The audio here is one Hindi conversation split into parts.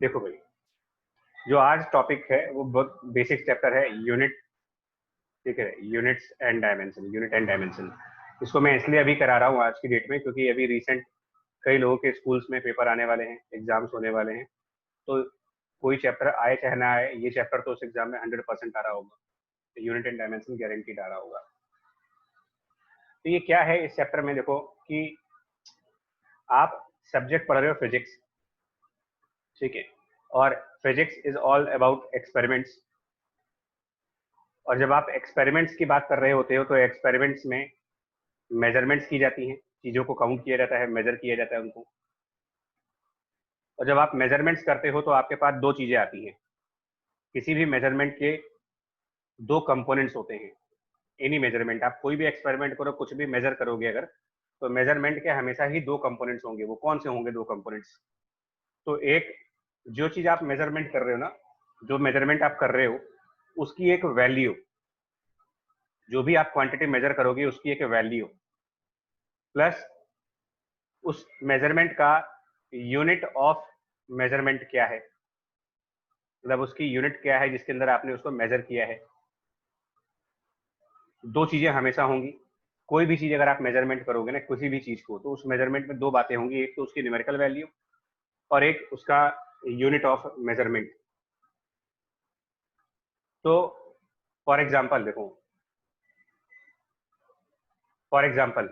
देखो भाई, जो आज टॉपिक है वो बहुत बेसिक चैप्टर है, यूनिट। ठीक है, units and dimension, unit and dimension. इसको मैं इसलिए अभी करा रहा हूँ आज की डेट में, क्योंकि अभी रिसेंट कई लोगों के स्कूल्स में पेपर आने वाले हैं, एग्जाम्स होने वाले हैं। तो कोई चैप्टर आए चाहे ना आए, ये चैप्टर तो उस एग्जाम में 100% आ रहा होगा। तो यूनिट एंड डायमेंशन गारंटीड आ रहा होगा। तो ये क्या है इस चैप्टर में, देखो कि आप सब्जेक्ट पढ़ रहे हो फिजिक्स, ठीक है, और physics is all about experiments. और जब आप एक्सपेरिमेंट्स की बात कर रहे होते हो तो एक्सपेरिमेंट्स में मेजरमेंट्स की जाती हैं, चीज़ों को काउंट किया जाता है, मेजर किया जाता है उनको। और जब आप मेजरमेंट्स करते हो तो आपके पास दो चीज़ें आती हैं। किसी भी मेजरमेंट के दो कंपोनेंट्स होते हैं। एनी मेजरमेंट, आप कोई भी एक्सपेरिमेंट करो, कुछ भी मेजर करोगे अगर, तो मेजरमेंट के हमेशा ही दो कंपोनेंट्स होंगे। वो कौन से होंगे दो कंपोनेंट्स? तो एक, जो चीज़ आप मेजरमेंट कर रहे हो ना, जो मेजरमेंट आप कर रहे हो उसकी एक वैल्यू, जो भी आप क्वांटिटी मेजर करोगे उसकी एक वैल्यू, प्लस उस मेजरमेंट का यूनिट ऑफ मेजरमेंट क्या है, मतलब उसकी यूनिट क्या है जिसके अंदर आपने उसको मेजर किया है। दो चीजें हमेशा होंगी। कोई भी चीज अगर आप मेजरमेंट करोगे ना, किसी भी चीज को, तो उस मेजरमेंट में दो बातें होंगी। एक तो उसकी न्यूमेरिकल वैल्यू और एक उसका यूनिट ऑफ मेजरमेंट। तो फॉर एग्जाम्पल देखो, फॉर एग्जाम्पल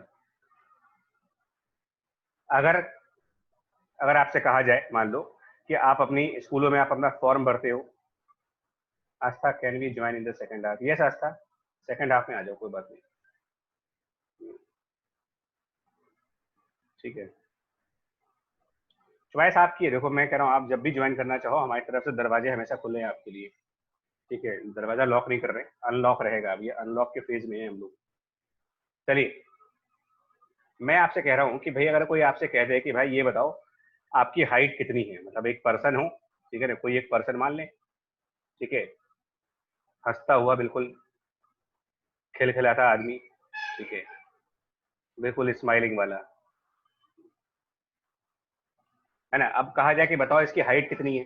अगर अगर आपसे कहा जाए, मान लो कि आप अपनी स्कूलों में आप अपना फॉर्म भरते हो। Aastha, can we join in the second half? Yes Aastha, second half में आ जाओ, कोई बात नहीं। ठीक है, चॉइस आपकी है। देखो मैं कह रहा हूँ, आप जब भी ज्वाइन करना चाहो, हमारी तरफ से दरवाजे हमेशा खुले हैं आपके लिए। ठीक है, दरवाजा लॉक नहीं कर रहे, अनलॉक रहेगा। अब ये अनलॉक के फेज में है हम लोग। चलिए, मैं आपसे कह रहा हूँ कि भाई अगर कोई आपसे कह दे कि भाई ये बताओ आपकी हाइट कितनी है, मतलब एक पर्सन हो, ठीक है ना, कोई एक पर्सन मान ले, ठीक है, हंसता हुआ बिल्कुल खिलखिलाता आदमी, ठीक है, बिल्कुल स्माइलिंग वाला, है ना। अब कहा जाए कि बताओ इसकी हाइट कितनी है,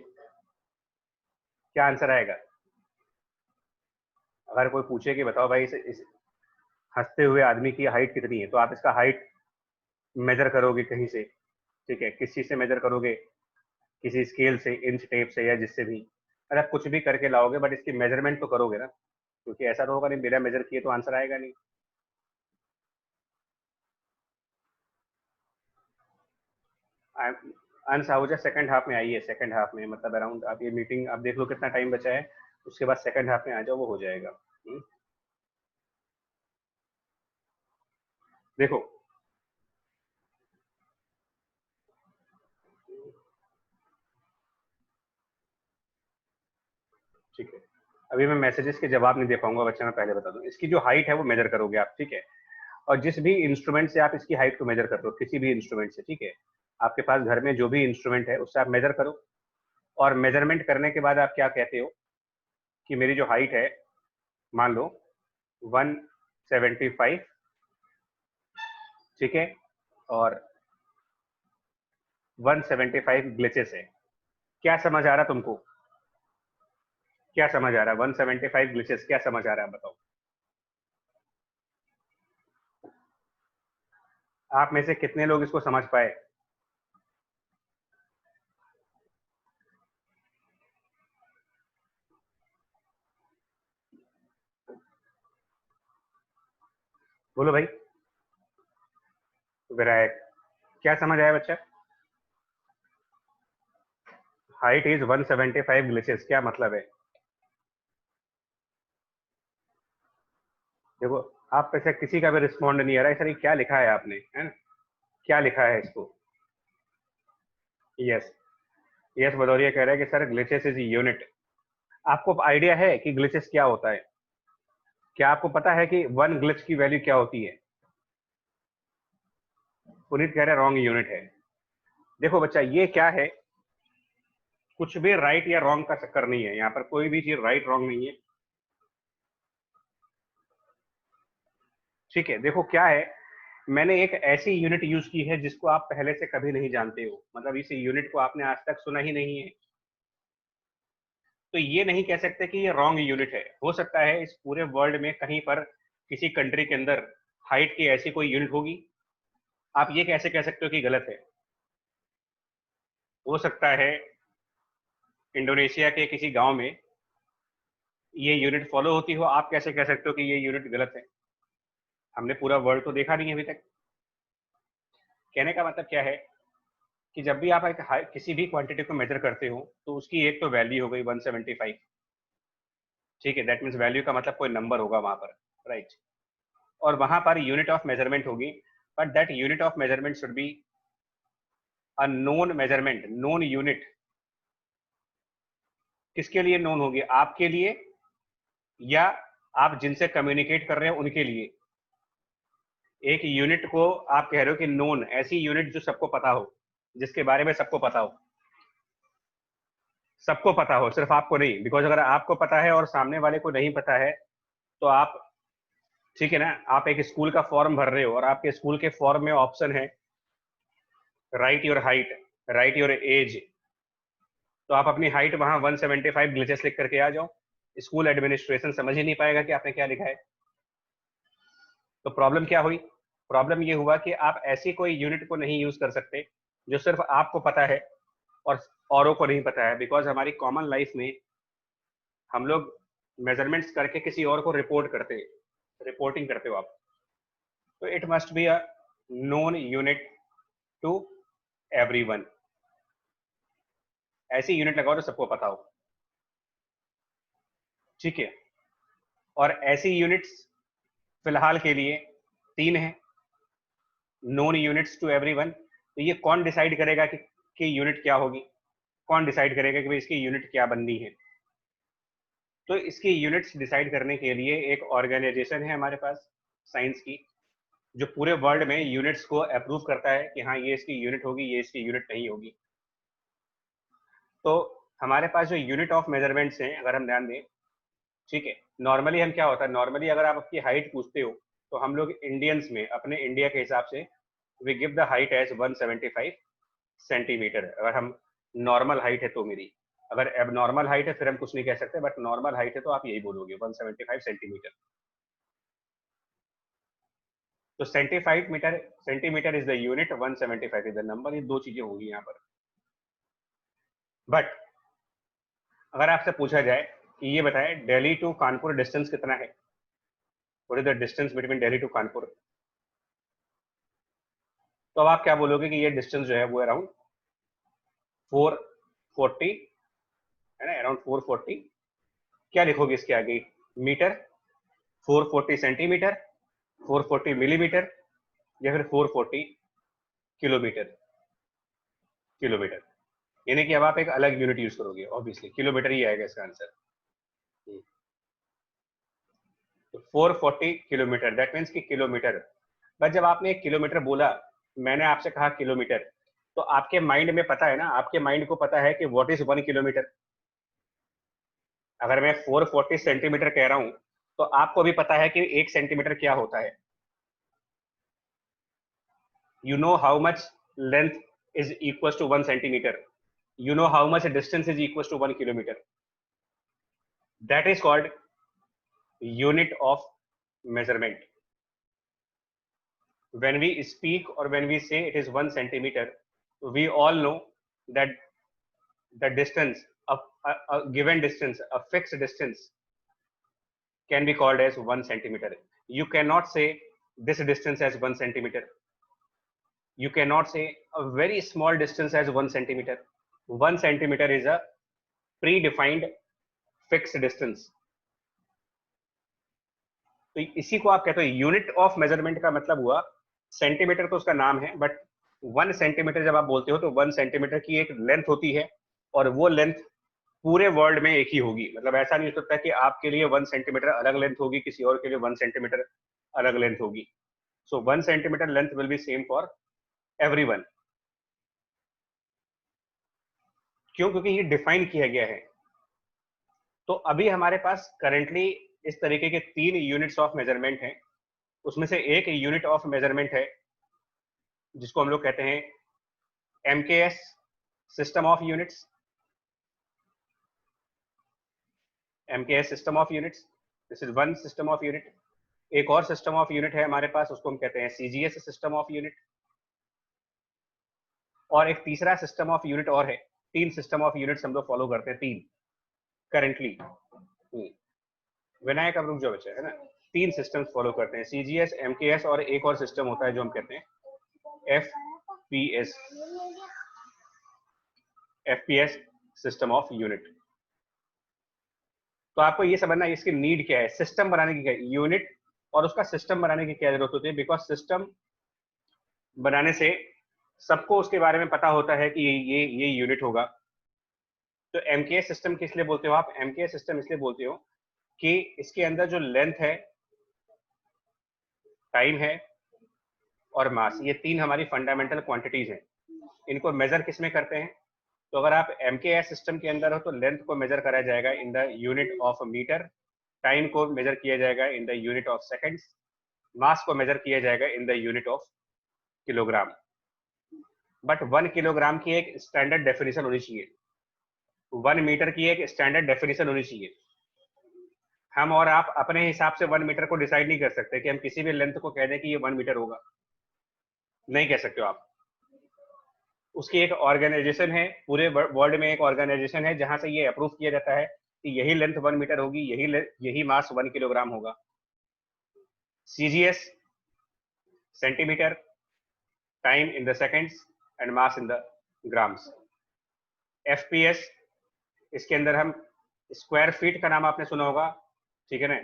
क्या आंसर आएगा? अगर कोई पूछे कि बताओ भाई इस हंसते हुए आदमी की हाइट कितनी है, तो आप इसका हाइट मेजर करोगे कहीं से, ठीक है, किस चीज से मेजर करोगे? किसी स्केल से, इंच टेप से, या जिससे भी, अगर आप कुछ भी करके लाओगे, बट इसकी मेजरमेंट तो करोगे ना, क्योंकि ऐसा तो होगा नहीं बिना मेजर किए तो आंसर आएगा नहीं। आंसर हो जाए सेकंड हाफ में आइए, सेकंड हाफ में मतलब अराउंड, आप ये मीटिंग आप देख लो कितना टाइम बचा है, उसके बाद सेकंड हाफ में आ जाओ, वो हो जाएगा। देखो, ठीक है, अभी मैं मैसेजेस के जवाब नहीं दे पाऊंगा बच्चा, मैं पहले बता दूं, इसकी जो हाइट है वो मेजर करोगे आप, ठीक है। और जिस भी इंस्ट्रूमेंट से आप इसकी हाइट को मेजर करते हो, किसी भी इंस्ट्रूमेंट से, ठीक है, आपके पास घर में जो भी इंस्ट्रूमेंट है उससे आप मेजर करो। और मेजरमेंट करने के बाद आप क्या कहते हो कि मेरी जो हाइट है, मान लो 175, ठीक है, और 175 ग्लिचेस है। क्या समझ आ रहा तुमको? क्या समझ आ रहा है? 175 ग्लिचेस क्या समझ आ रहा है बताओ? आप में से कितने लोग इसको समझ पाए? बोलो भाई। विरायक, क्या समझ आया बच्चा? हाइट इज 175 ग्लिचेस, क्या मतलब है? देखो, आप में से किसी का भी रिस्पॉन्ड नहीं आ रहा है, सर ये क्या लिखा है आपने, है ना, क्या लिखा है इसको? यस, यस भदौरिया कह रहा है कि सर ग्लिचेस इज यूनिट। आपको आइडिया है कि ग्लिचेस क्या होता है? क्या आपको पता है कि वन ग्लिच की वैल्यू क्या होती है? पुनीत कह रहा है रॉन्ग यूनिट है। देखो बच्चा, ये क्या है, कुछ भी राइट या रॉन्ग का चक्कर नहीं है यहाँ पर, कोई भी चीज राइट रॉन्ग नहीं है। ठीक है, देखो क्या है, मैंने एक ऐसी यूनिट यूज की है जिसको आप पहले से कभी नहीं जानते हो, मतलब इस यूनिट को आपने आज तक सुना ही नहीं है। तो ये नहीं कह सकते कि ये रॉन्ग यूनिट है। हो सकता है इस पूरे वर्ल्ड में कहीं पर किसी कंट्री के अंदर हाइट की ऐसी कोई यूनिट होगी, आप ये कैसे कह सकते हो कि गलत है? हो सकता है इंडोनेशिया के किसी गांव में ये यूनिट फॉलो होती हो, आप कैसे कह सकते हो कि ये यूनिट गलत है? हमने पूरा वर्ल्ड तो देखा नहीं है अभी तक। कहने का मतलब क्या है कि जब भी आप एक किसी भी क्वांटिटी को मेजर करते हो तो उसकी एक तो वैल्यू हो गई 175, ठीक है, दैट मीन्स वैल्यू का मतलब कोई नंबर होगा वहां पर, राइट। और वहां पर यूनिट ऑफ मेजरमेंट होगी, but that unit of measurement should be a known measurement, known unit. किसके लिए नोन होगी? आपके लिए या आप जिनसे कम्युनिकेट कर रहे हैं उनके लिए? एक यूनिट को आप कह रहे हो कि नोन, ऐसी यूनिट जो सबको पता हो, जिसके बारे में सबको पता हो, सबको पता हो, सिर्फ आपको नहीं। बिकॉज अगर आपको पता है और सामने वाले को नहीं पता है तो आप, ठीक है ना, आप एक स्कूल का फॉर्म भर रहे हो और आपके स्कूल के फॉर्म में ऑप्शन है right your height, right your age, तो आप अपनी हाइट वहां 175 ग्लिचेस लिख करके आ जाओ, स्कूल एडमिनिस्ट्रेशन समझ ही नहीं पाएगा कि आपने क्या लिखा है। तो प्रॉब्लम क्या हुई? प्रॉब्लम ये हुआ कि आप ऐसी कोई यूनिट को नहीं यूज कर सकते जो सिर्फ आपको पता है और औरों को नहीं पता है। बिकॉज हमारी कॉमन लाइफ में हम लोग मेजरमेंट्स करके किसी और को रिपोर्ट करते, रिपोर्टिंग करते हो आप, तो it must be a known unit to everyone. ऐसी यूनिट लगाओ जो सबको पता हो, ठीक है। और ऐसी यूनिट्स फिलहाल के लिए 3 है, नोन यूनिट्स टू एवरीवन। तो ये कौन डिसाइड करेगा कि यूनिट क्या होगी? कौन डिसाइड करेगा कि भाई इसकी यूनिट क्या बननी है? तो इसकी यूनिट्स डिसाइड करने के लिए एक ऑर्गेनाइजेशन है हमारे पास साइंस की, जो पूरे वर्ल्ड में यूनिट्स को अप्रूव करता है कि हाँ ये इसकी यूनिट होगी, ये इसकी यूनिट नहीं होगी। तो हमारे पास जो यूनिट ऑफ मेजरमेंट्स हैं, अगर हम ध्यान दें, ठीक है, नॉर्मली हम क्या होता है, नॉर्मली अगर आप आपकी हाइट पूछते हो तो हम लोग इंडियंस में अपने इंडिया के हिसाब से we give the height as 175 centimetre. अगर हम नॉर्मल हाइट है तो मेरी, अगर अब नॉर्मल हाइट है फिर हम कुछ नहीं कह सकते, बट नॉर्मल हाइट है तो आप यही बोलोगे 175 सेंटीमीटर। तो centimetre is the unit, 175 is the number. ये दो चीजें होगी यहाँ पर। बट अगर आपसे पूछा जाए कि ये बताए दिल्ली टू कानपुर डिस्टेंस कितना है, what is the distance between Delhi to Kanpur, तो अब आप क्या बोलोगे कि ये डिस्टेंस जो है वो अराउंड 440 है ना, अराउंड 440। क्या लिखोगे इसके आगे? मीटर, 440 सेंटीमीटर, 440 मिलीमीटर, या फिर 440 किलोमीटर? किलोमीटर, यानी कि अब आप एक अलग यूनिट यूज करोगे, ऑब्वियसली किलोमीटर ही आएगा इसका आंसर। तो 440 किलोमीटर, दैट मीन्स कि किलोमीटर। बट जब आपने एक किलोमीटर बोला, मैंने आपसे कहा किलोमीटर, तो आपके माइंड में पता है ना, आपके माइंड को पता है कि व्हाट इज 1 किलोमीटर। अगर मैं 440 सेंटीमीटर कह रहा हूं तो आपको भी पता है कि 1 सेंटीमीटर क्या होता है। You know how much length is equals to 1 centimeter. You know how much distance is equals to 1 kilometer. That is called unit of measurement. When we speak or when we say it is 1 centimeter, we all know that the distance of a given distance, a fixed distance, can be called as 1 centimeter. You cannot say this distance as 1 centimeter. You cannot say a very small distance as 1 centimeter. 1 centimeter is a predefined fixed distance. तो इसी को आप कहते हो यूनिट ऑफ मेजरमेंट। का मतलब हुआ, सेंटीमीटर तो उसका नाम है, बट 1 सेंटीमीटर जब आप बोलते हो तो 1 सेंटीमीटर की एक लेंथ होती है, और वो लेंथ पूरे वर्ल्ड में एक ही होगी। मतलब ऐसा नहीं हो सकता कि आपके लिए 1 सेंटीमीटर अलग लेंथ होगी, किसी और के लिए 1 सेंटीमीटर अलग लेंथ होगी। सो 1 centimetre length will be same for everyone. क्यों? क्योंकि ये डिफाइन किया गया है। तो अभी हमारे पास करेंटली इस तरीके के 3 यूनिट्स ऑफ मेजरमेंट हैं। उसमें से एक यूनिट ऑफ मेजरमेंट है जिसको हम लोग कहते हैं MKS, system of units. MKS system of units, this is one system of unit. एक और सिस्टम ऑफ यूनिट है हमारे पास, उसको हम कहते हैं CGS सिस्टम ऑफ यूनिट। और एक तीसरा सिस्टम ऑफ यूनिट और है, 3 सिस्टम ऑफ यूनिट्स हम लोग फॉलो करते हैं, 3 करेंटली। विनायक अब रुक जाओ बच्चे, है ना। 3 सिस्टम्स फॉलो करते हैं, CGS, MKS और एक और सिस्टम होता है जो हम कहते हैं FPS, FPS system of unit. तो आपको ये समझना इसकी नीड क्या है, सिस्टम बनाने की क्या है, यूनिट और उसका सिस्टम बनाने की क्या जरूरत होती है। बिकॉज सिस्टम बनाने से सबको उसके बारे में पता होता है कि ये यूनिट होगा। तो MKS सिस्टम किस लिए बोलते हो आप, MKS सिस्टम इसलिए बोलते हो कि इसके अंदर जो लेंथ है, टाइम है और मास, ये 3 हमारी फंडामेंटल क्वांटिटीज हैं। इनको मेजर किस में करते हैं, तो अगर आप MKS सिस्टम के अंदर हो तो लेंथ को मेजर करा जाएगा in the unit of metre, time को मेजर किया जाएगा in the unit of seconds, mass को मेजर किया जाएगा in the unit of kilogram. But 1 kilogram की एक स्टैंडर्ड डेफिनेशन होनी चाहिए, 1 मीटर की एक स्टैंडर्ड डेफिनेशन होनी चाहिए। हम और आप अपने हिसाब से 1 मीटर को डिसाइड नहीं कर सकते कि हम किसी भी लेंथ को कह दें कि ये 1 मीटर होगा, नहीं कह सकते हो आप। उसकी एक ऑर्गेनाइजेशन है, पूरे वर्ल्ड में एक ऑर्गेनाइजेशन है जहां से ये अप्रूव किया जाता है कि यही लेंथ 1 मीटर होगी, यही मास 1 किलोग्राम होगा। CGS centimetre, time in the seconds and mass in the grams. FPS इसके अंदर हम स्क्वायर फीट का नाम आपने सुना होगा, ठीक है ना,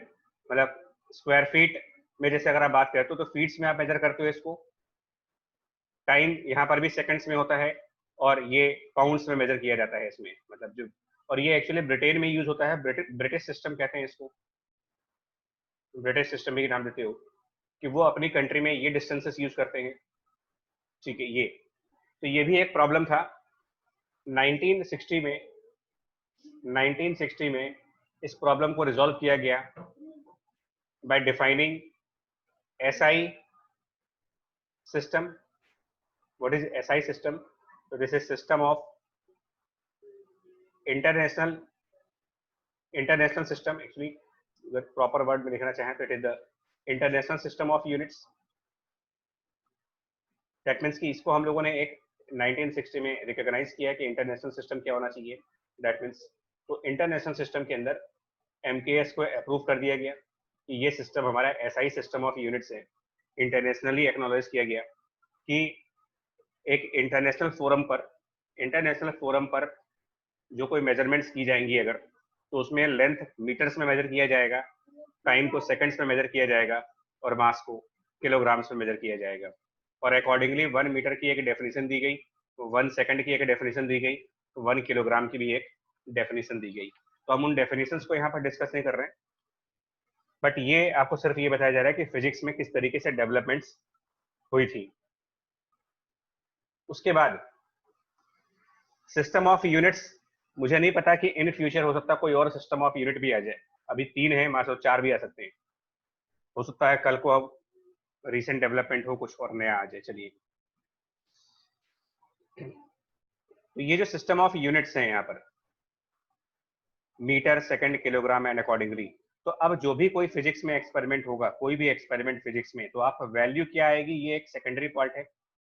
मतलब स्क्वायर फीट में जैसे अगर आप बात करते हो तो फीट्स में आप मेजर करते हो इसको। टाइम यहाँ पर भी सेकंड्स में होता है और ये पाउंड्स में मेजर किया जाता है इसमें, मतलब जो, और ये एक्चुअली ब्रिटेन में यूज होता है, ब्रिटिश सिस्टम कहते हैं इसको, ब्रिटिश सिस्टम भी नाम देते हो, कि वो अपनी कंट्री में ये डिस्टेंसेस यूज करते हैं, ठीक है। ये तो ये भी एक प्रॉब्लम था 1960 में, 1960 में इस प्रॉब्लम को रिजॉल्व किया गया bye defining SI system. What is SI system? So this is system of international system, actually अगर proper word में लिखना चाहें तो it is the international system of units. That means कि इसको हम लोगों ने एक 1960 में रिकॉग्नाइज किया कि इंटरनेशनल सिस्टम क्या होना चाहिए। दैट मीन्स तो इंटरनेशनल सिस्टम के अंदर MKS को अप्रूव कर दिया गया कि ये सिस्टम हमारा SI सिस्टम ऑफ यूनिट्स है। इंटरनेशनली एक्नॉलेज किया गया कि एक इंटरनेशनल फोरम पर जो कोई मेजरमेंट्स की जाएंगी अगर, तो उसमें लेंथ मीटर्स में मेजर किया जाएगा, टाइम को सेकंड्स में मेजर किया जाएगा और मास को किलोग्राम्स में मेजर किया जाएगा। और अकॉर्डिंगली 1 मीटर की एक डेफिनेशन दी गई, 1 सेकंड की एक डेफिनेशन दी गई, 1 किलोग्राम की भी एक डेफिनेशन दी गई। तो हम उन डेफिनेशंस को यहाँ पर डिस्कस नहीं कर रहे हैं, बट ये आपको सिर्फ ये बताया जा रहा है कि फिजिक्स में किस तरीके से डेवलपमेंट्स हुई थी। उसके बाद सिस्टम ऑफ यूनिट्स, मुझे नहीं पता कि इन फ्यूचर हो सकता कोई और सिस्टम ऑफ यूनिट भी आ जाए, अभी 3 है, मान लो 4 भी आ सकते हैं, हो सकता है कल को अब रिसेंट डेवलपमेंट हो, कुछ और नया आ जाए। चलिए, तो ये जो सिस्टम ऑफ यूनिट्स हैं यहाँ पर, metre, second, kilogram and accordingly, तो अब जो भी कोई फिजिक्स में एक्सपेरिमेंट होगा, कोई भी एक्सपेरिमेंट फिजिक्स में, तो आप वैल्यू क्या आएगी ये एक सेकेंडरी पार्ट है,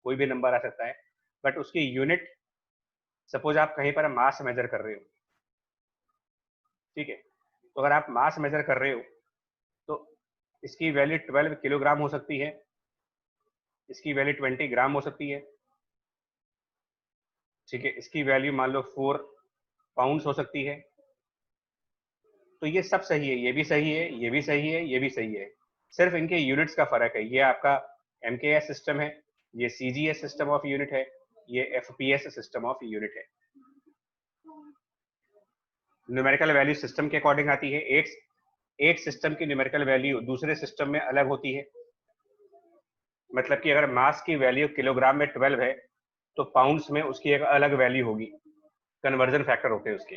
कोई भी नंबर आ सकता है, बट उसकी यूनिट, सपोज आप कहीं पर मास मेजर कर रहे हो, ठीक है, तो अगर आप मास मेजर कर रहे हो तो इसकी वैल्यू 12 किलोग्राम हो सकती है, इसकी वैल्यू 20 ग्राम हो सकती है, ठीक है, इसकी वैल्यू मान लो 4 पाउंड्स हो सकती है। तो ये सब सही है, ये भी सही है, ये भी सही है, ये भी सही है, सिर्फ इनके यूनिट्स का फर्क है। ये आपका MKS सिस्टम है, ये CGS सिस्टम ऑफ यूनिट है, ये FPS सिस्टम ऑफ यूनिट है। न्यूमेरिकल वैल्यू सिस्टम के अकॉर्डिंग आती है, एक सिस्टम की न्यूमेरिकल वैल्यू दूसरे सिस्टम में अलग होती है। मतलब कि अगर मास की वैल्यू किलोग्राम में 12 है तो पाउंड्स में उसकी एक अलग वैल्यू होगी, कन्वर्जन फैक्टर होते हैं उसके,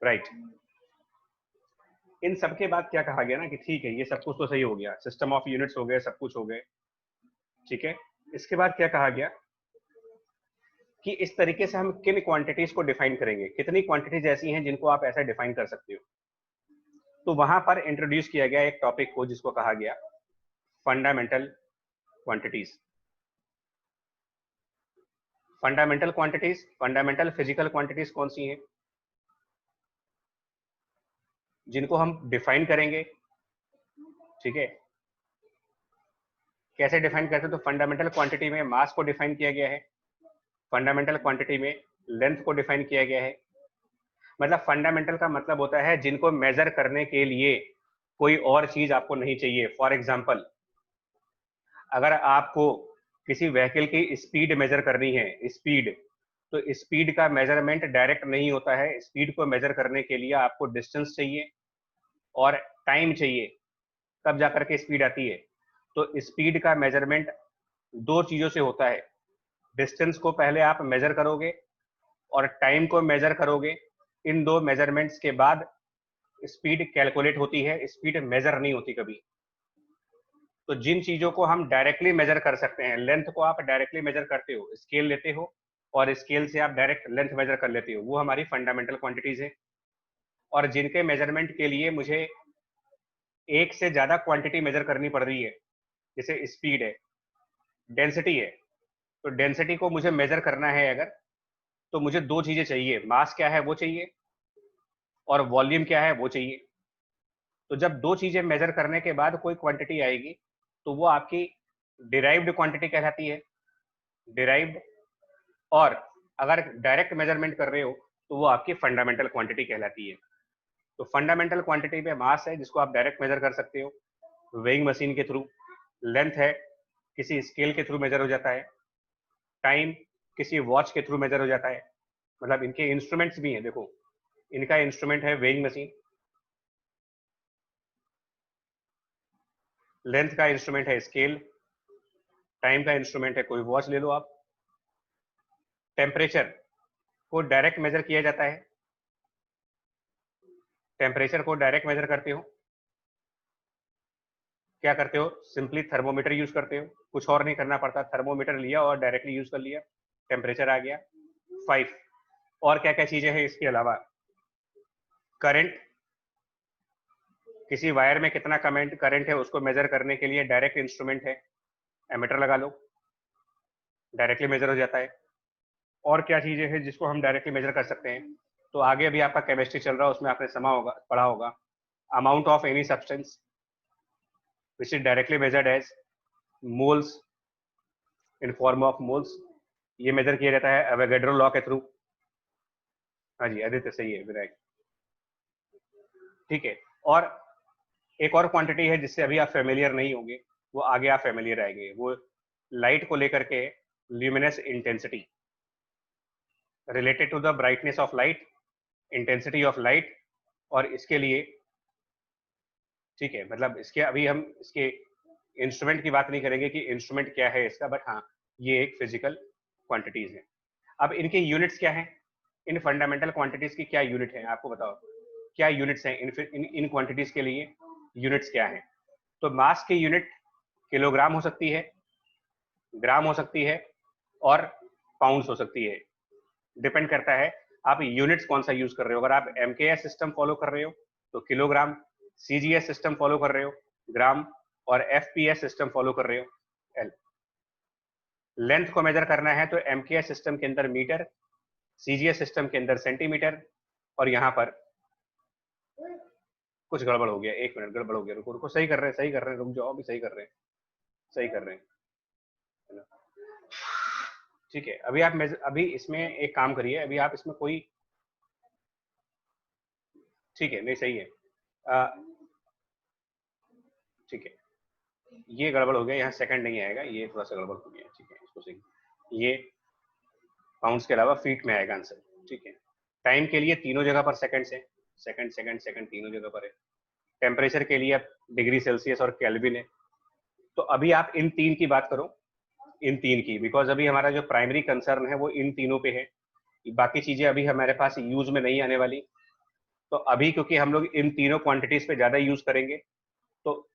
राइट। इन सब के बाद क्या कहा गया ना कि ठीक है, ये सब कुछ तो सही हो गया, सिस्टम ऑफ यूनिट्स हो गए, सब कुछ हो गए, ठीक है। इसके बाद क्या कहा गया कि इस तरीके से हम किन क्वांटिटीज को डिफाइन करेंगे, कितनी क्वांटिटीज ऐसी हैं जिनको आप ऐसा डिफाइन कर सकते हो। तो वहां पर इंट्रोड्यूस किया गया एक टॉपिक को जिसको कहा गया fundamental quantities. Fundamental quantities, fundamental physical quantities कौन सी हैं जिनको हम डिफाइन करेंगे, ठीक है। कैसे डिफाइन करते हैं? तो फंडामेंटल क्वांटिटी में मास को डिफाइन किया गया है, फंडामेंटल क्वांटिटी में लेंथ को डिफाइन किया गया है। मतलब फंडामेंटल का मतलब होता है जिनको मेजर करने के लिए कोई और चीज आपको नहीं चाहिए। फॉर एग्जांपल, अगर आपको किसी व्हीकल की स्पीड मेजर करनी है, स्पीड, तो स्पीड का मेजरमेंट डायरेक्ट नहीं होता है। स्पीड को मेजर करने के लिए आपको डिस्टेंस चाहिए और टाइम चाहिए, तब जाकर के स्पीड आती है। तो स्पीड का मेजरमेंट दो चीजों से होता है। डिस्टेंस को पहले आप मेजर करोगे और टाइम को मेजर करोगे। इन दो मेजरमेंट्स के बाद स्पीड कैलकुलेट होती है, स्पीड मेजर नहीं होती कभी। तो जिन चीजों को हम डायरेक्टली मेजर कर सकते हैं, लेंथ को आप डायरेक्टली मेजर करते हो, स्केल लेते हो और स्केल से आप डायरेक्ट लेंथ मेजर कर लेते हो, वो हमारी फंडामेंटल क्वांटिटीज है। और जिनके मेजरमेंट के लिए मुझे एक से ज्यादा क्वांटिटी मेजर करनी पड़ रही है, जैसे स्पीड है, डेंसिटी है, तो डेंसिटी को मुझे मेजर करना है अगर, तो मुझे दो चीजें चाहिए, मास क्या है वो चाहिए और वॉल्यूम क्या है वो चाहिए। तो जब दो चीजें मेजर करने के बाद कोई क्वांटिटी आएगी तो वो आपकी डिराइव्ड क्वांटिटी कहलाती है, डिराइव्ड। और अगर डायरेक्ट मेजरमेंट कर रहे हो तो वो आपकी फंडामेंटल क्वांटिटी कहलाती है। तो फंडामेंटल क्वांटिटी में मास है जिसको आप डायरेक्ट मेजर कर सकते हो वेइंग मशीन के थ्रू, लेंथ है किसी स्केल के थ्रू मेजर हो जाता है, टाइम किसी वॉच के थ्रू मेजर हो जाता है। मतलब इनके इंस्ट्रूमेंट्स भी हैं, देखो इनका इंस्ट्रूमेंट है वेइंग मशीन, लेंथ का इंस्ट्रूमेंट है स्केल, टाइम का इंस्ट्रूमेंट है कोई वॉच ले लो आप। टेम्परेचर को डायरेक्ट मेजर किया जाता है, टेम्परेचर को डायरेक्ट मेजर करते हो, क्या करते हो, सिंपली थर्मोमीटर यूज करते हो, कुछ और नहीं करना पड़ता, थर्मोमीटर लिया और डायरेक्टली यूज कर लिया, टेम्परेचर आ गया। 5 और क्या क्या चीजें हैं इसके अलावा, करंट, किसी वायर में कितना करंट है उसको मेजर करने के लिए डायरेक्ट इंस्ट्रूमेंट है, एमीटर लगा लो, डायरेक्टली मेजर हो जाता है। और क्या चीजें हैं जिसको हम डायरेक्टली मेजर कर सकते हैं? तो आगे अभी आपका केमिस्ट्री चल रहा है उसमें आपने पढ़ा होगा, amount of any substance which is directly measured as moles in form of moles, ये मेजर किया जाता है एवोगैड्रो लॉ के थ्रू। हाँ जी आदित्य सही है, विनायक ठीक है। और एक और क्वांटिटी है जिससे अभी आप फेमिलियर नहीं होंगे, वो आगे आप फेमिलियर आएंगे, वो लाइट को लेकर के luminous intensity, related to the brightness of light, intensity of light. और इसके लिए ठीक है, मतलब इसके अभी हम इसके इंस्ट्रूमेंट की बात नहीं करेंगे कि इंस्ट्रूमेंट क्या है इसका, बट हाँ ये एक फिजिकल क्वांटिटीज है। अब इनके यूनिट्स क्या हैं, इन फंडामेंटल क्वांटिटीज की क्या यूनिट है आपको बताओ, क्या यूनिट्स हैं इन क्वांटिटीज के लिए, यूनिट्स क्या है? तो मास की यूनिट किलोग्राम हो सकती है, ग्राम हो सकती है और पाउंड्स हो सकती है, डिपेंड करता है आप यूनिट्स कौन सा यूज कर रहे हो। अगर आप एमकेएस सिस्टम फॉलो कर रहे हो तो किलोग्राम, सीजीएस सिस्टम फॉलो कर रहे हो ग्राम, और एफपीएस सिस्टम फॉलो कर रहे हो एल। लेंथ को मेजर करना है तो एमकेएस सिस्टम के अंदर मीटर, सीजीएस सिस्टम के अंदर सेंटीमीटर। और यहाँ पर कुछ गड़बड़ हो गया, एक मिनट गड़बड़ हो गया, रुको रुको, सही कर रहे हैं सही कर रहे हैं, रुक जाओ, अभी सही कर रहे हैं, सही कर रहे हैं, है ना? ठीक है, अभी आप अभी इसमें एक काम करिए, अभी आप इसमें कोई, ठीक है नहीं सही है, ठीक है, ये गड़बड़ हो गया, यहाँ सेकंड नहीं आएगा, ये थोड़ा सा गड़बड़ हो गया, ठीक है इसको सही, ये पाउंड्स के अलावा फीट में आएगा आंसर, ठीक है। टाइम के लिए तीनों जगह पर सेकंड है, सेकंड सेकंड सेकंड तीनों जगह पर है। टेम्परेचर के लिए डिग्री सेल्सियस और केल्विन है। तो अभी आप इन तीन की बात करो, इन तीन की, बिकॉज अभी हमारा जो प्राइमरी कंसर्न है वो इन तीनों पे है, बाकी चीजें अभी हमारे पास यूज में नहीं आने वाली। तो अभी क्योंकि हम लोग इन तीनों क्वांटिटीज पे ज्यादा यूज करेंगे, तो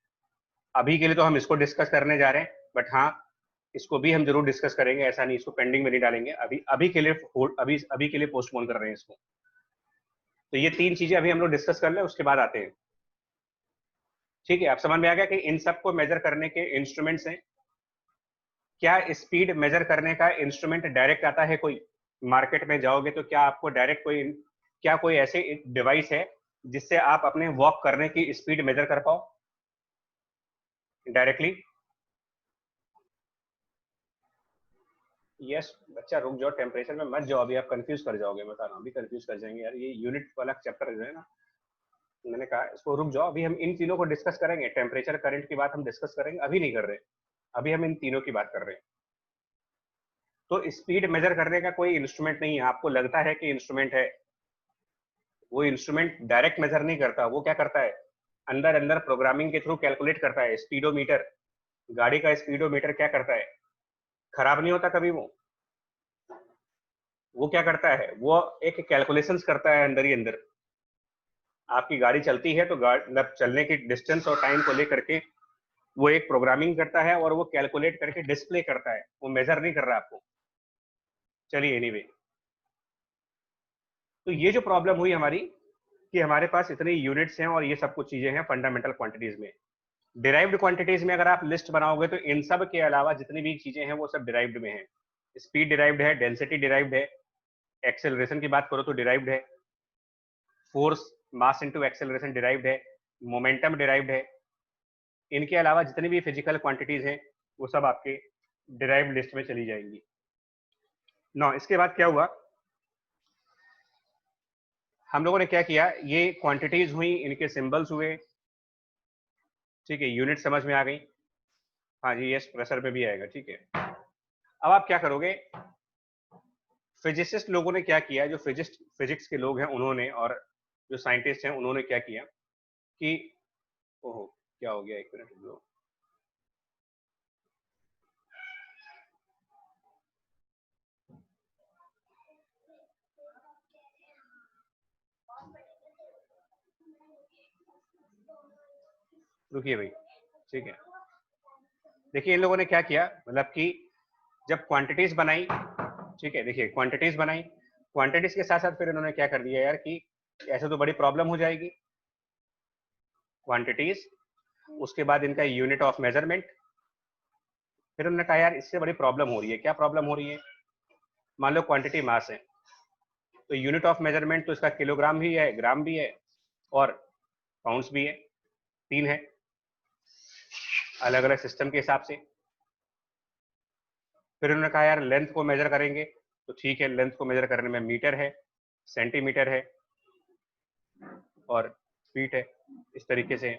अभी के लिए तो हम इसको डिस्कस करने जा रहे हैं, बट हाँ इसको भी हम जरूर डिस्कस करेंगे, ऐसा नहीं इसको पेंडिंग में नहीं डालेंगे। अभी के लिए अभी के लिए पोस्टपोन कर रहे हैं इसको। तो ये 3 चीजें अभी हम लोग डिस्कस कर ले, उसके बाद आते हैं। ठीक है, आप समझ में आ गया कि इन सबको मेजर करने के इंस्ट्रूमेंट्स हैं। क्या स्पीड मेजर करने का इंस्ट्रूमेंट डायरेक्ट आता है कोई? मार्केट में जाओगे तो क्या आपको डायरेक्ट कोई ऐसे डिवाइस है जिससे आप अपने वॉक करने की स्पीड मेजर कर पाओ डायरेक्टली? यस बच्चा, रुक जाओ, टेम्परेचर में मत जाओ, अभी आप कंफ्यूज कर जाओगे, बता रहा हूँ, अभी कंफ्यूज कर जाएंगे यार। ये यूनिट वाला चैप्टर जो है ना, मैंने कहा इसको रुक जाओ, अभी हम इन तीनों को डिस्कस करेंगे। टेम्परेचर करंट की बात हम डिस्कस करेंगे, अभी नहीं कर रहे, अभी हम इन तीनों की बात कर रहे हैं। तो स्पीड मेजर करने का कोई इंस्ट्रूमेंट नहीं है। आपको लगता है कि इंस्ट्रूमेंट है, वो इंस्ट्रूमेंट डायरेक्ट मेजर नहीं करता। वो क्या करता है, अंदर अंदर प्रोग्रामिंग के थ्रू कैलकुलेट करता है। स्पीडोमीटर, गाड़ी का स्पीडोमीटर क्या करता है, खराब नहीं होता कभी। वो क्या करता है, वो एक कैलकुलेशंस करता है अंदर ही अंदर। आपकी गाड़ी चलती है तो मतलब चलने की डिस्टेंस और टाइम को लेकर के वो एक प्रोग्रामिंग करता है और वो कैलकुलेट करके डिस्प्ले करता है, वो मेजर नहीं कर रहा आपको। चलिए एनीवे, तो ये जो प्रॉब्लम हुई हमारी कि हमारे पास इतनी यूनिट्स हैं और ये सब कुछ चीजें हैं फंडामेंटल क्वांटिटीज में। डिराइव्ड क्वांटिटीज में अगर आप लिस्ट बनाओगे तो इन सब के अलावा जितनी भी चीजें हैं वो सब डिराइव्ड में है। स्पीड डिराइव्ड है, डेंसिटी डिराइव्ड है, एक्सेलरेशन की बात करो तो डिराइव्ड है, force mass into acceleration derived है, मोमेंटम डिराइव्ड है। इनके अलावा जितनी भी फिजिकल क्वांटिटीज हैं वो सब आपके डिराइव्ड लिस्ट में चली जाएंगी। नौ इसके बाद क्या हुआ, हम लोगों ने क्या किया, ये क्वांटिटीज हुई, इनके सिंबल्स हुए, ठीक है, यूनिट समझ में आ गई। हाँ जी, यस प्रेशर पे भी आएगा, ठीक है। अब आप क्या करोगे, फिजिसिस्ट लोगों ने क्या किया, जो फिजिक्स के लोग हैं उन्होंने, और जो साइंटिस्ट हैं उन्होंने क्या किया कि, ओहो क्या हो गया, एक मिनट लो, रुकिए भाई, ठीक है। देखिए इन लोगों ने क्या किया, मतलब कि जब क्वांटिटीज बनाई, ठीक है, देखिए क्वांटिटीज बनाई, क्वांटिटीज के साथ साथ फिर इन्होंने क्या कर दिया यार कि ऐसे तो बड़ी प्रॉब्लम हो जाएगी। क्वांटिटीज, उसके बाद इनका यूनिट ऑफ मेजरमेंट। फिर उन्होंने कहा यार इससे बड़ी प्रॉब्लम हो रही है। क्या प्रॉब्लम हो रही है, मान लो क्वांटिटी मास है, तो यूनिट ऑफ मेजरमेंट तो इसका किलोग्राम भी है, ग्राम भी है और पाउंड्स भी है, 3 है अलग अलग सिस्टम के हिसाब से। फिर उन्होंने कहा यार लेंथ को मेजर करेंगे, तो ठीक है, लेंथ को मेजर करने में मीटर है, सेंटीमीटर है और फीट है, इस तरीके से।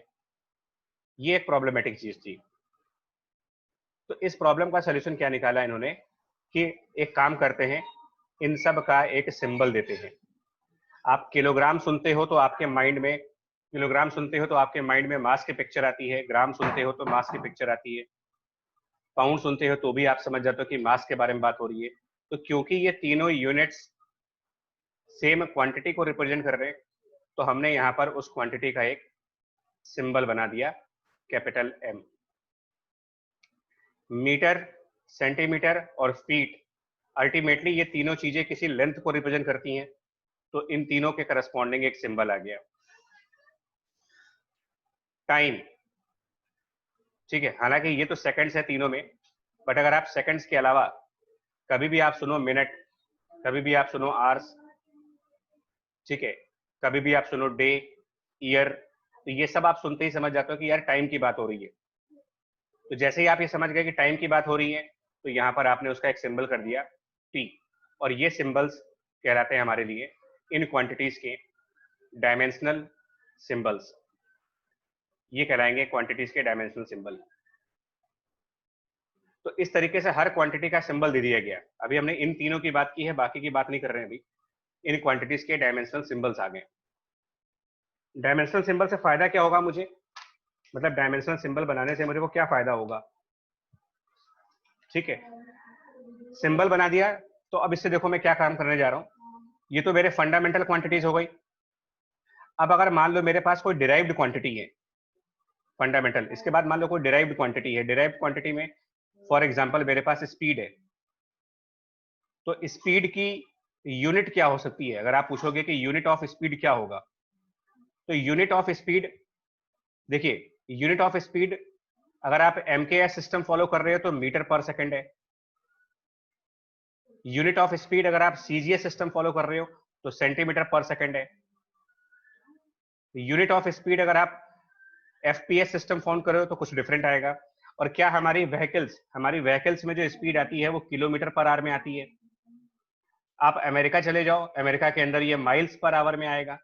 ये एक प्रॉब्लमेटिक चीज थी। तो इस प्रॉब्लम का सलूशन क्या निकाला इन्होंने कि एक काम करते हैं, इन सब का एक सिंबल देते हैं। आप किलोग्राम सुनते हो तो आपके माइंड में, किलोग्राम सुनते हो तो आपके माइंड में मास की पिक्चर आती है, ग्राम सुनते हो तो मास की पिक्चर आती है, पाउंड सुनते हो तो भी आप समझ जाते हो कि मास के बारे में बात हो रही है। तो क्योंकि ये तीनों यूनिट्स सेम क्वांटिटी को रिप्रेजेंट कर रहे हैं, तो हमने यहाँ पर उस क्वांटिटी का एक सिंबल बना दिया, कैपिटल एम। मीटर, सेंटीमीटर और फीट, अल्टीमेटली ये तीनों चीजें किसी लेंथ को रिप्रेजेंट करती हैं, तो इन तीनों के करस्पॉन्डिंग एक सिंबल आ गया। टाइम, ठीक है, हालांकि ये तो सेकंड्स है तीनों में, बट अगर आप सेकंड्स के अलावा कभी भी आप सुनो मिनट, कभी भी आप सुनो आवर्स, ठीक है, कभी भी आप सुनो डे, ईयर, तो ये सब आप सुनते ही समझ जाते हो कि यार टाइम की बात हो रही है। तो जैसे ही आप ये समझ गए कि टाइम की बात हो रही है, तो यहाँ पर आपने उसका एक सिंबल कर दिया टी, और ये सिंबल्स कहलाते हैं हमारे लिए इन क्वांटिटीज के डायमेंशनल सिंबल्स। ये कहलाएंगे क्वांटिटीज के डायमेंशनल सिंबल। तो इस तरीके से हर क्वांटिटी का सिंबल दे दिया गया। अभी हमने इन तीनों की बात की है, बाकी की बात नहीं कर रहे हैं अभी। इन क्वांटिटीज के डायमेंशनल सिंबल्स आ गए। डायमेंशनल सिंबल से फायदा क्या होगा मुझे, मतलब डायमेंशनल सिंबल बनाने से मुझे को क्या फायदा होगा, ठीक है, सिंबल बना दिया। तो अब इससे देखो मैं क्या काम करने जा रहा हूं, ये तो मेरे फंडामेंटल क्वांटिटीज हो गई। अब अगर मान लो मेरे पास कोई डिराइव्ड क्वांटिटी है, फंडामेंटल, इसके बाद मान लो कोई डिराइव्ड क्वांटिटी है, डिराइव्ड क्वांटिटी में फॉर एग्जाम्पल मेरे पास स्पीड है, तो स्पीड की यूनिट क्या हो सकती है? अगर आप पूछोगे कि यूनिट ऑफ स्पीड क्या होगा, तो यूनिट ऑफ स्पीड, देखिए यूनिट ऑफ स्पीड अगर आप एमकेएस सिस्टम फॉलो कर रहे हो तो मीटर पर सेकंड है। यूनिट ऑफ स्पीड अगर आप सीजीएस सिस्टम फॉलो कर रहे हो तो सेंटीमीटर पर सेकंड है। यूनिट ऑफ स्पीड अगर आप एफपीएस सिस्टम फॉलो कर रहे हो तो कुछ डिफरेंट आएगा। और क्या हमारी व्हीकल्स में जो स्पीड आती है वो किलोमीटर पर आवर में आती है। आप अमेरिका चले जाओ, अमेरिका के अंदर ये माइल्स पर आवर में आएगा।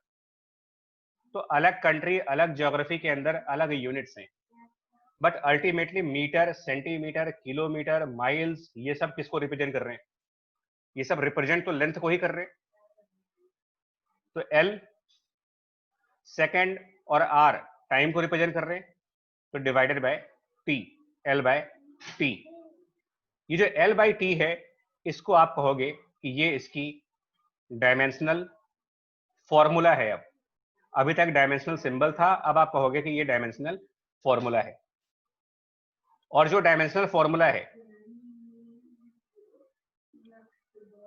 तो अलग कंट्री, अलग ज्योग्राफी के अंदर अलग यूनिट्स हैं, but ultimately metre, centimetre, kilometre, miles, ये सब किसको रिप्रेजेंट कर रहे हैं? ये सब रिप्रेजेंट तो लेंथ को ही कर रहे हैं। तो एल सेकेंड और आर टाइम को रिप्रेजेंट कर रहे हैं, तो divided by T, L by T. ये जो एल बाय टी है, इसको आप कहोगे कि ये इसकी डायमेंशनल फॉर्मूला है। अब अभी तक डायमेंशनल सिंबल था, अब आप कहोगे कि ये डायमेंशनल फॉर्मूला है। और जो डायमेंशनल फॉर्मूला है,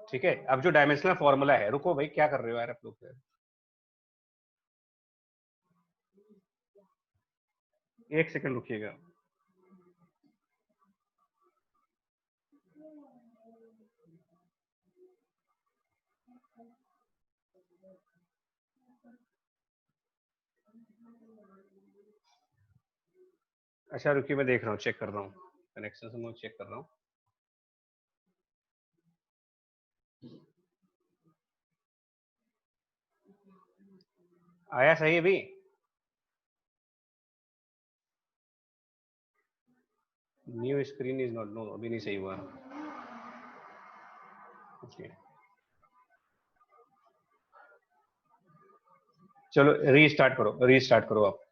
ठीक है, अब जो डायमेंशनल फॉर्मूला है, रुको भाई क्या कर रहे हो यार आप लोग, एक सेकंड रुकिएगा। अच्छा रुकिए, मैं देख रहा हूँ, चेक कर रहा हूँ, कनेक्शन से मैं चेक कर रहा हूँ। आया सही अभी? New screen is not, no अभी नहीं सही हुआ। चलो रीस्टार्ट करो, रीस्टार्ट करो आप।